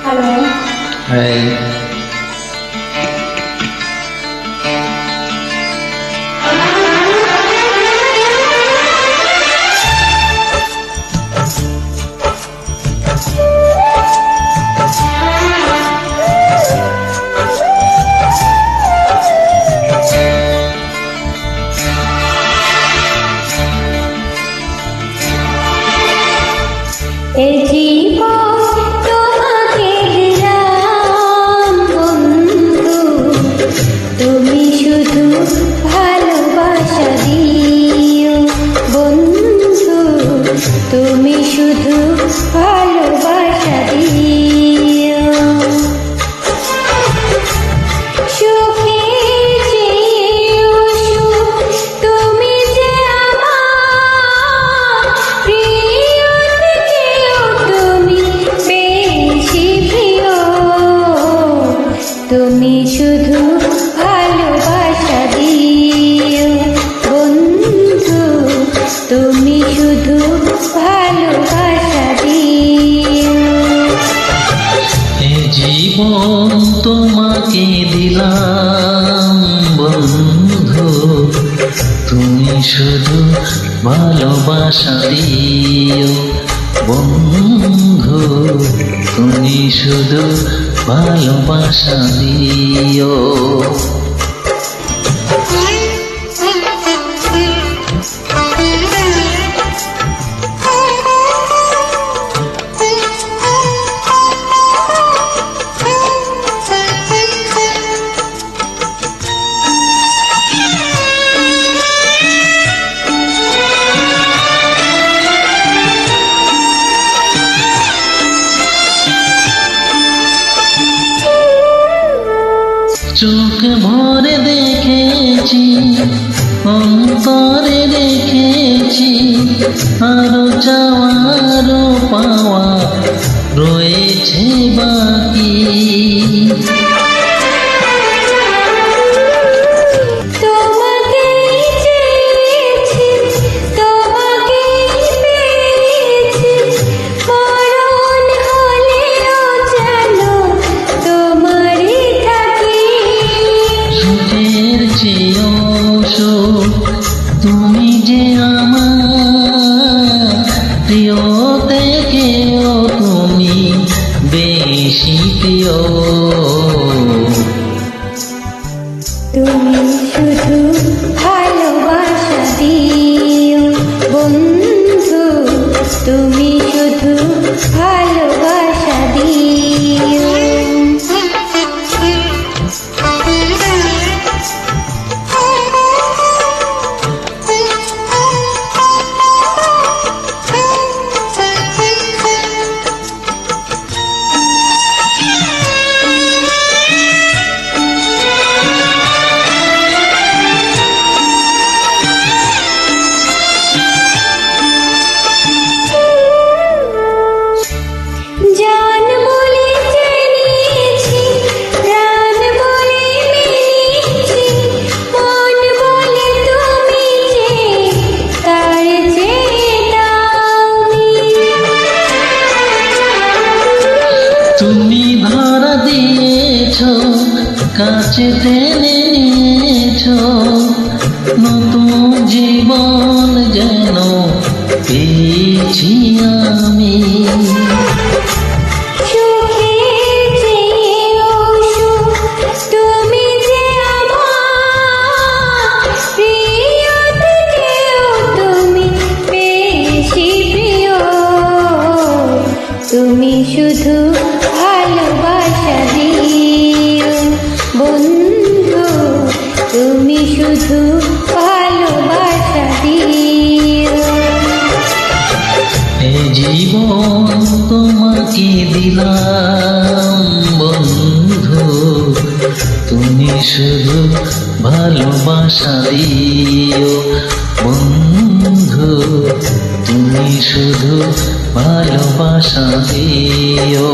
Hello. Hi. এই জীবন তোমাকে দিলাম বন্ধু, তুমি শুধু ভালোবাসা দিও বন্ধু, তুমি শুধু ভালোবাসা দিও। সুখে যেও সুখ, তুমি যে আমার প্রিয় থেকেও তুমি বেশি প্রিয়, তুমি শুধু ভালোবাসা দিও বন্ধু, তুমি শুধু ভালোবাসা দিও। এ জীবন তোমাকে দিলাম বন্ধু, তুমি শুধু ভালোবাসা দিও বন্ধু, তুমি শুধু ভালোবাসা দিও। চোখ ভরে দেখেছি, অন্তরে রেখেছি, আরো চাওয়ারও পাওয়া রয়েছে বাকি। তুমি যে আমার প্রিয় থেকেও তুমি বেশি প্রিয়, তুমি শুধু ভালোবাসা দিও বন্ধু, তুমি শুধু ভালোবাসা দিও। তুমি ধরা দিয়েছ, কাছে টেনে নিয়েছ, নতুন জীবন যেন পেয়েছি আমি। তুমি শুধু ভালোবাসা দিও বন্ধু, তুমি শুধু ভালোবাসা দিও। এ জীবন তোমাকে দিলাম বন্ধু, তুমি শুধু ভালোবাসা দিও বন্ধু, তুমি শুধু ভালোবাসা দিও।